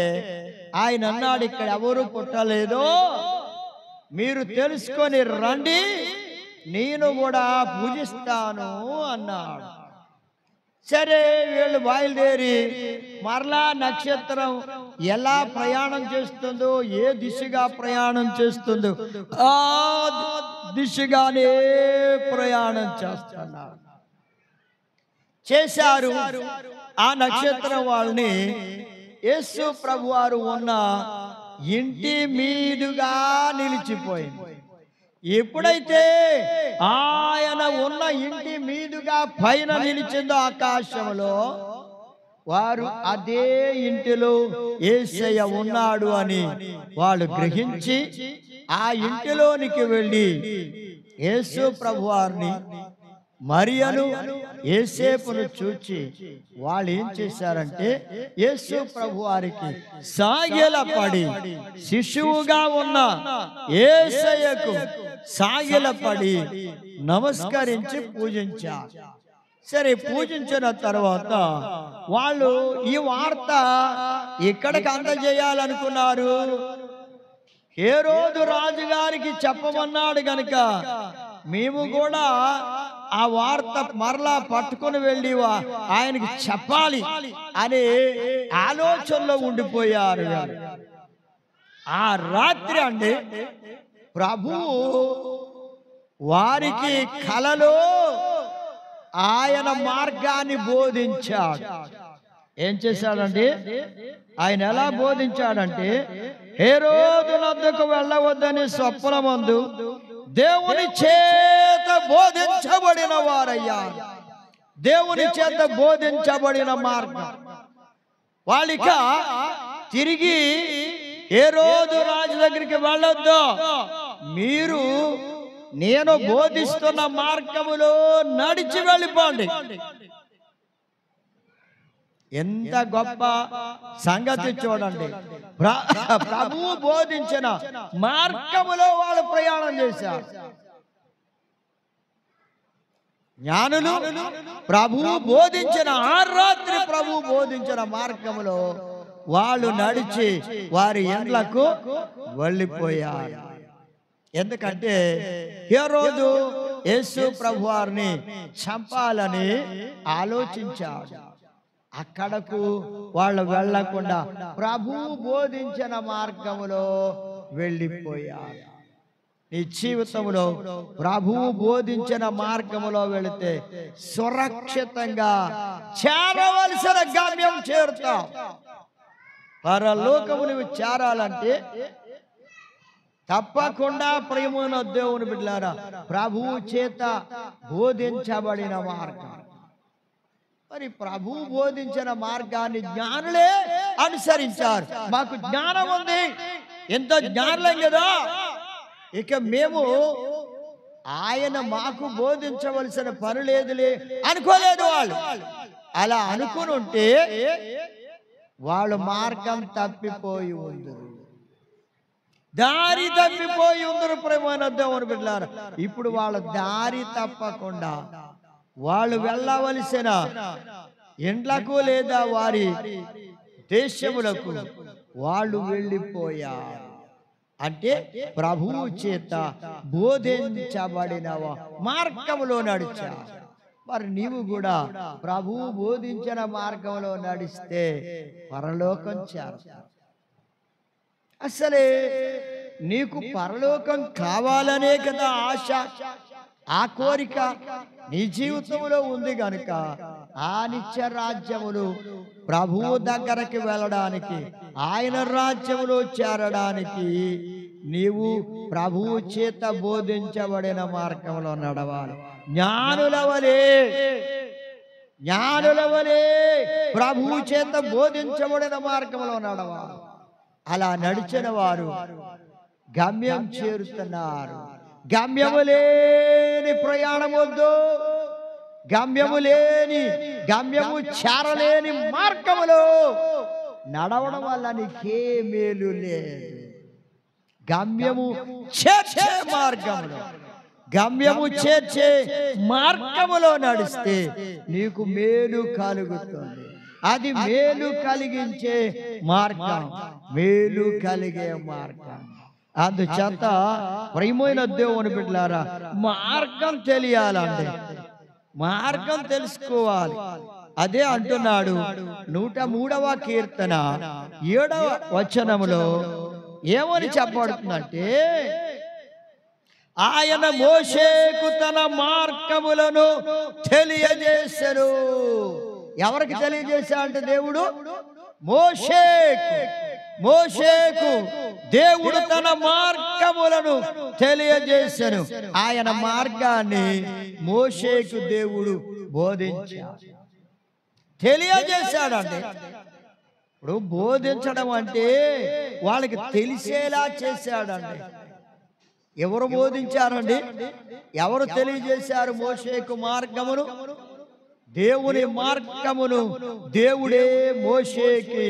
ఆయన అన్నాడు, ఇక్కడ ఎవరు పుట్టలేదో మీరు తెలుసుకొని రండి, నేను కూడా పూజిస్తాను అన్నాడు. సరే వీళ్ళు బయలుదేరి మరలా నక్షత్రం ఎలా ప్రయాణం చేస్తుందో, ఏ దిశగా ప్రయాణం చేస్తుందో ఆ దిశగానే ప్రయాణం చేశారు. ఆ నక్షత్రం వాళ్ళని యేసు ప్రభువారు ఉన్న ఇంటి మీదుగా నిలిచిపోయింది. ఎప్పుడైతే ఆయన ఉన్న ఇంటి మీదుగా పైన నిలిచిందో ఆకాశంలో, వారు అదే ఇంటిలో యేసయ్య ఉన్నాడు అని వాళ్ళు గ్రహించి ఆ ఇంటిలోనికి వెళ్ళి యేసు ప్రభువారిని మరియను యేసేపును చూచి వాళ్ళు ఏం చేశారంటే యేసు ప్రభువారికి సాగిలపడి శిశువుగా ఉన్న యేసయ్యకు సాగిలపడి నమస్కరించి పూజించారు. సరే, పూజించిన తర్వాత వాళ్ళు ఈ వార్త ఇక్కడికి అందజేయాలనుకున్నారు. హేరోదు రాజుగారికి చెప్పమన్నాడు గనుక మేము కూడా ఆ వార్త మరలా పట్టుకుని వెళ్ళి ఆయనకి చెప్పాలి అనే ఆలోచనలో ఉండిపోయారు. ఆ రాత్రి అండి ప్రభువు వారికి కలలో ఆయన మార్గాన్ని బోధించాడు. ఏం చేశాడంటే ఆయన ఎలా బోధించాడంటే, హేరోదు వద్దకు వెళ్ళవద్దని స్వప్నమందు దేవుని చేత బోధించబడిన వారయ్యారు. దేవుని చేత బోధించబడిన మార్గం వాళ్ళిక తిరిగి హేరోదు రాజు దగ్గరికి వెళ్ళొద్దు, మీరు నేను బోధిస్తున్న మార్గములో నడిచి వెళ్ళిపోండి. ఎంత గొప్ప సంగతి చూడండి. ప్రభువు బోధించిన మార్గములో వాళ్ళు ప్రయాణం చేశారు. జ్ఞానులు ప్రభువు బోధించిన ఆ రాత్రి ప్రభువు బోధించిన మార్గములో వాళ్ళు నడిచి వారి ఇండ్లకు వెళ్ళిపోయారు. ఎందుకంటే హేరోదు యేసు ప్రభువారిని చంపాలని ఆలోచించాడు. అక్కడకు వాళ్ళు వెళ్ళకుండా ప్రభువు బోధించిన మార్గములో వెళ్ళిపోయారు. నీ జీవితంలో ప్రభువు బోధించిన మార్గములో వెళితే సురక్షితంగా చేరవలసిన గమ్యం చేరుతావు. పరలోకము నువ్వు చేరాలంటే తప్పకుండా ప్రియమైన దేవుని బిడ్డలారా, ప్రభువు చేత బోధించబడిన మార్గం. మరి ప్రభువు బోధించిన మార్గాన్ని జ్ఞానులే అనుసరించారు. మాకు జ్ఞానం ఉంది, ఎంత జ్ఞానం కదా, ఇక మేము ఆయన మాకు బోధించవలసిన పని లేదులే అనుకోలేదు వాళ్ళు. అలా అనుకుని ఉంటే వాళ్ళు మార్గం తప్పిపోయి ఉందరు, దారి తప్పిపోయి ఉందరు. ప్రేమైన దేవుని బిడ్డలారా, ఇప్పుడు వాళ్ళ దారి తప్పకుండా వాళ్ళు వెళ్ళవలసిన ఇండ్లకు లేదా వారి దేశములకు వాళ్ళు వెళ్ళిపోయారు. అంటే ప్రభువు చేత బోధించబడిన మార్గములో నడిచారు. మరి నీవు కూడా ప్రభువు బోధించిన మార్గంలో నడిస్తే పరలోకం చేరుతావు. అసలే నీకు పరలోకం కావాలనే కదా ఆశ, ఆ కోరిక నీ జీవితంలో ఉంది గనుక ఆ నిత్య రాజ్యములు ప్రభువు దగ్గరికి వెళ్ళడానికి, ఆయన రాజ్యములో చేరడానికి నీవు ప్రభువు చేత బోధించబడిన మార్గంలో నడవాలి. జ్ఞానుల వలె ప్రభువు చేత బోధించబడిన మార్గంలో నడవాలి. అలా నడిచిన వారు గమ్యం చేరుతున్నారు. గమ్యము లేని ప్రయాణం వద్దు. గమ్యము చేరలేని మార్గములో నడవడం వల్ల నీకే మేలు లేదు. గమ్యము చేర్చే మార్గములో నడిస్తే నీకు మేలు కలుగుతుంది. అది మేలు కలిగించే మార్గం, మేలు కలిగే మార్గం. అందుచేత ప్రియమైన దేవుని బిడ్డలారా, మార్గం తెలియాలండి, మార్గం తెలుసుకోవాలి. అదే అంటున్నాడు 103వ కీర్తన 7వ వచనములో ఏమని చెప్పబడుతుందంటే, ఆయన మోషేకు తన మార్గములను తెలియజేశారు. ఎవరికి తెలియజేశాడంటే దేవుడు మోషేకు దేవుడు తన మార్గములను తెలియజేశాను. ఆయన మార్గాన్ని మోషేకు దేవుడు బోధించాడు, తెలియజేశాడండి. ఇప్పుడు బోధించడం అంటే వాళ్ళకి తెలిసేలా చేశాడండి. ఎవరు బోధించారండి? ఎవరు తెలియజేశారు మోషేకు మార్గమును? దేవుని మార్గమును దేవుడే మోషేకి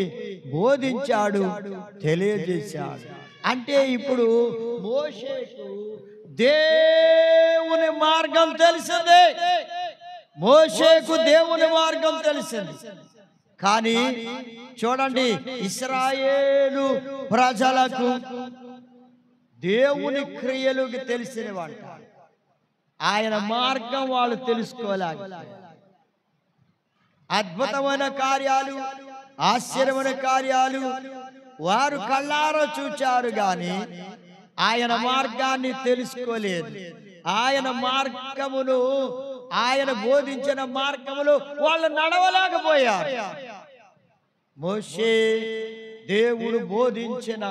బోధించాడు, తెలియజేశాడు. అంటే ఇప్పుడు మోషేకు దేవుని మార్గం తెలిసింది, మోషేకు దేవుని మార్గం తెలిసింది. కానీ చూడండి, ఇశ్రాయేలు ప్రజలకు దేవుని క్రియలకు తెలిసినవంట, ఆయన మార్గం వాళ్ళు తెలుసుకోలేకపోయారు. అద్భుతమైన కార్యాలు, ఆశ్చర్యమైన కార్యాలు వారు కళ్ళారా చూచారు, గాని ఆయన మార్గాన్ని తెలుసుకోలేదు. ఆయన మార్గమును, ఆయన బోధించిన మార్గములు వాళ్ళు నడవలేకపోయారు. మోషే దేవుడు బోధించిన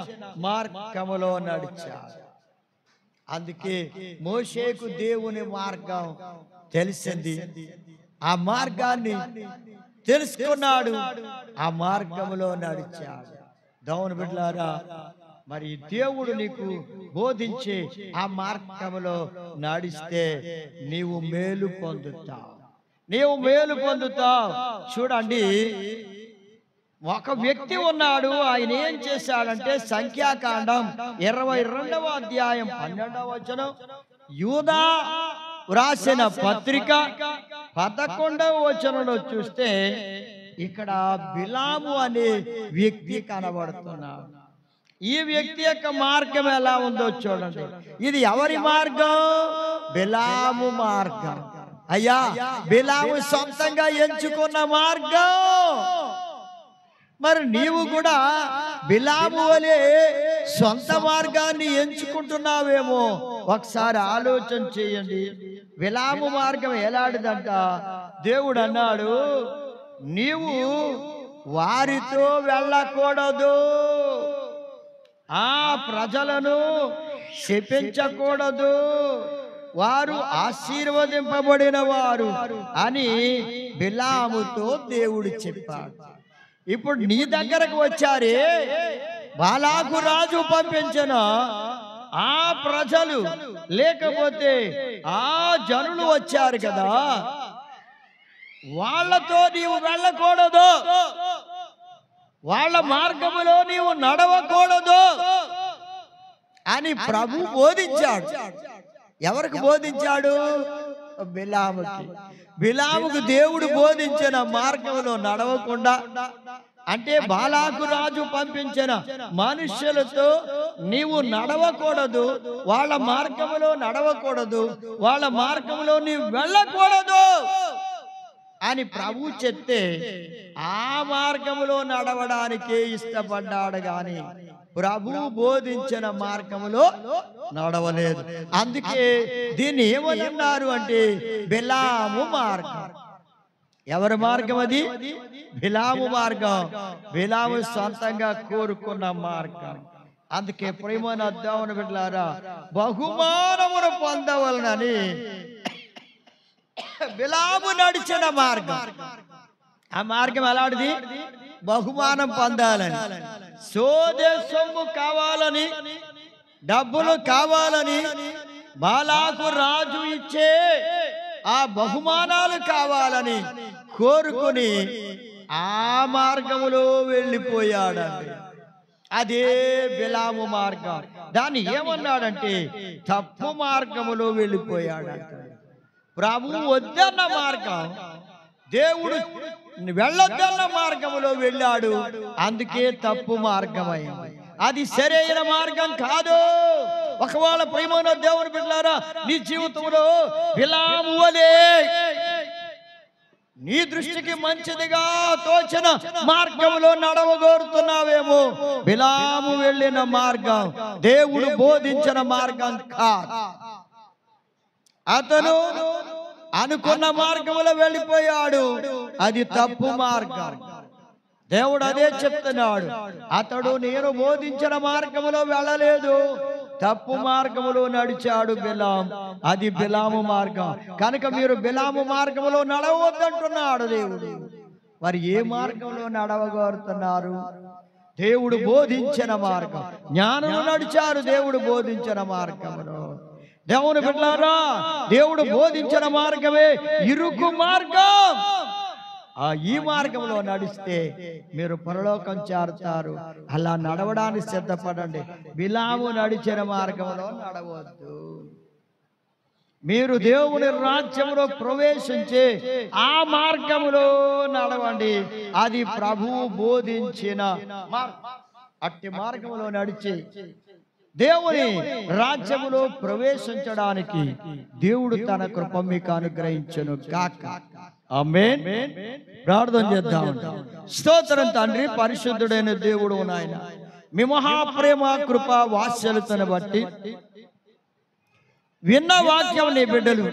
మార్గములో నడిచాడు. అందుకే మోషేకు దేవుని మార్గం తెలిసింది, ఆ మార్గాన్ని తెలుసుకున్నాడు, ఆ మార్గములో నడిచాడు. దేవుని బిడ్డలారా, మరి దేవుడు నీకు బోధించే ఆ మార్గములో నడిస్తే నీవు మేలు పొందుతావు. చూడండి, ఒక వ్యక్తి ఉన్నాడు. ఆయన ఏం చేశాడంటే, సంఖ్యాకాండం 22వ అధ్యాయం 12వ వచనం, యూదా వ్రాసిన పత్రిక 11వ వచనంలో చూస్తే ఇక్కడ బిలాము అనే వ్యక్తి కనబడుతున్నాడు. ఈ వ్యక్తి యొక్క మార్గం ఎలా ఉందో చూడండి. ఇది ఎవరి మార్గం? బిలాము మార్గం. అయ్యా, బిలాము సొంతంగా ఎంచుకున్న మార్గం. మరి నీవు కూడా బిలాము వలె సొంత మార్గాన్ని ఎంచుకుంటున్నావేమో ఒకసారి ఆలోచన చేయండి. బిలాము మార్గం ఎలాంటిదంట? దేవుడు అన్నాడు, నీవు వారితో వెళ్ళకూడదు, ఆ ప్రజలను శపించకూడదు, వారు ఆశీర్వదింపబడిన వారు అని బిలాముతో దేవుడు చెప్పాడు. ఇప్పుడు నీ దగ్గరకు వచ్చారే, బాలాకు రాజు పంపించిన ఆ ప్రజలు, లేకపోతే ఆ జనులు వచ్చారు కదా, వాళ్ళతో నీవు వెళ్ళకూడదు, వాళ్ళ మార్గములో నీవు నడవకూడదు అని ప్రభు బోధించాడు. ఎవరికి బోధించాడు? బిలాముకు దేవుడు బోధించిన మార్గంలో నడవకుండా, అంటే బాలాకు రాజు పంపించిన మనుష్యులతో నీవు నడవకూడదు, వాళ్ళ మార్గములో నడవకూడదు, వాళ్ళ మార్గంలో నీవు వెళ్ళకూడదు అని ప్రభు చెప్తే ఆ మార్గములో నడవడానికే ఇష్టపడ్డాడు, గాని ప్రభు బోధించిన మార్గములో నడవలేదు. అందుకే దీన్ని ఏమన్నారు అంటే బిలాము మార్గం. ఎవరి మార్గం అది? బిలాము మార్గం. బిలాము సొంతంగా కోరుకున్న మార్గం. అందుకే ప్రేమైన దేవుని బిడ్డలారా, బహుమానమును పొందవలనని బిలాము నడిచిన మార్గం. ఆ మార్గం ఎలాంటిది? బహుమానం పొందాలని, సోదె సొమ్ము కావాలని, డబ్బులు కావాలని, బాలాకు రాజు ఇచ్చే ఆ బహుమానాలు కావాలని కోరుకుని ఆ మార్గములో వెళ్ళిపోయాడండి. అదే బిలాము మార్గం. దాన్ని ఏమన్నాడంటే తప్పు మార్గములో వెళ్ళిపోయాడంట. ప్రభువు వద్దన్న మార్గం, దేవుడు వెళ్ళొద్దన్న మార్గములో వెళ్ళాడు. అందుకే తప్పు మార్గమైంది. అది సరైన మార్గం కాదు. ఒకవేళ ప్రియమైన దేవుని బిడ్డలారా, నీ జీవితంలో బిలాము వలె నీ దృష్టికి మంచిదిగా తోచిన మార్గంలో నడవగోరుతున్నావేమో, బిలాము వెళ్ళిన మార్గం దేవుడు బోధించిన మార్గం కాదు. అతను అనుకున్న మార్గంలో వెళ్ళిపోయాడు. అది తప్పు మార్గం. దేవుడు అదే చెప్తున్నాడు. అతడు నేను బోధించిన మార్గములో వెళ్ళలేదు, తప్పు మార్గములో నడిచాడు బిలాం. అది బిలాము మార్గం. కనుక మీరు బిలాము మార్గములో నడవద్దంటున్నాడు దేవుడు. మరి ఏ మార్గంలో నడవగోరుతున్నారు? దేవుడు బోధించిన మార్గం. జ్ఞానులు నడిచారు దేవుడు బోధించిన మార్గములో. దేవుని బిడ్డలారా, దేవుడు బోధించిన మార్గమే ఇరుకు మార్గం. ఈ మార్గంలో నడిస్తే మీరు పరలోకం చేరుతారు. అలా నడవడానికి సిద్ధపడండి. బిలాము నడిచిన మార్గంలో నడవద్దు. మీరు దేవుని రాజ్యంలో ప్రవేశించే ఆ మార్గంలో నడవండి. అది ప్రభువు బోధించిన అట్టి మార్గంలో నడిచి దేవుని రాజ్యములో ప్రవేశించడానికి దేవుడు తన కృప మీకు అనుగ్రహించును గాక. ఆమేన్. ప్రార్థన చేద్దాం. స్తోత్రం తండ్రి, పరిశుద్ధుడైన దేవుడు నాయన, మీ మహాప్రేమ కృప వాత్సల్యతను బట్టి విన్న వాక్యం నీ బిడ్డలు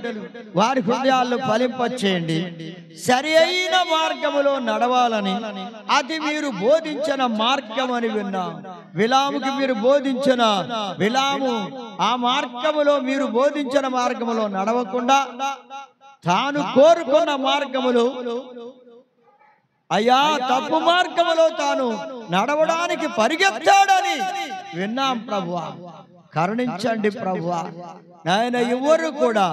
వారి హృదయాల్లో ఫలింపచేయండి. సరి అయిన మార్గములో నడవాలని అది మీరు బోధించిన మార్గం అని విన్నాం. బిలాముకి మీరు బోధించిన బిలాము ఆ మార్గములో మీరు బోధించిన మార్గములో నడవకుండా తాను కోరుకున్న మార్గములో, అయ్యా తప్పు మార్గములో తాను నడవడానికి పరిగెత్తాడని విన్నాం. ప్రభువా కరుణించండి ప్రభువా. నాయన ఎవరు కూడా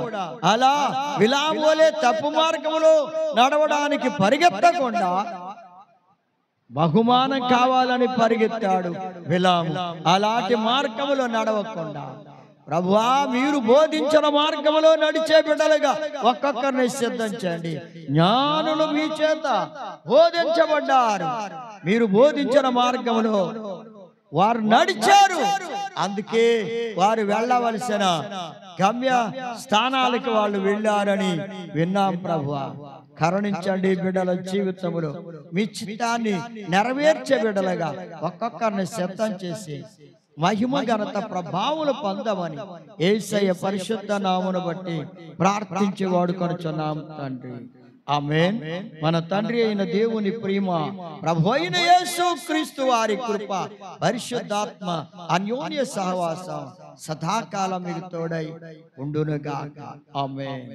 అలా బిలాము వలె తప్పు మార్గములో నడవడానికి పరిగెత్తకుండా బహుమానం కావాలని పరిగెత్తాడు బిలాము. అలాంటి మార్గములో నడవకుండా ప్రభువా మీరు బోధించిన మార్గములో నడిచే బిడ్డలుగా ఒక్కొక్కరిని సిద్ధంచండి. జ్ఞానులు మీ చేత బోధించబడ్డారు. మీరు బోధించిన మార్గములో వారు నడిచారు. అందుకే వారు వెళ్ళవలసిన గమ్య స్థానాలకు వాళ్ళు వెళ్ళారని విన్నాం. ప్రభువా కరుణించండి. బిడ్డల జీవితంలో మీ చిత్తాన్ని నెరవేర్చే బిడ్డలుగా ఒక్కొక్కరిని సిద్ధం చేసి మహిమ ఘనత ప్రభావములు పొందమని యేసయ్య పరిశుద్ధ నామమును బట్టి ప్రార్థించి వాడుకొనుచున్నాం తండ్రి. ఆమేన్. మన తండ్రి అయిన దేవుని ప్రేమ, ప్రభు అయిన యేసు క్రీస్తు వారి కృప, పరిశుద్ధాత్మ అన్యోన్య సహవాసం సదాకాలం మీకు తోడై ఉండునుగాక. ఆమేన్.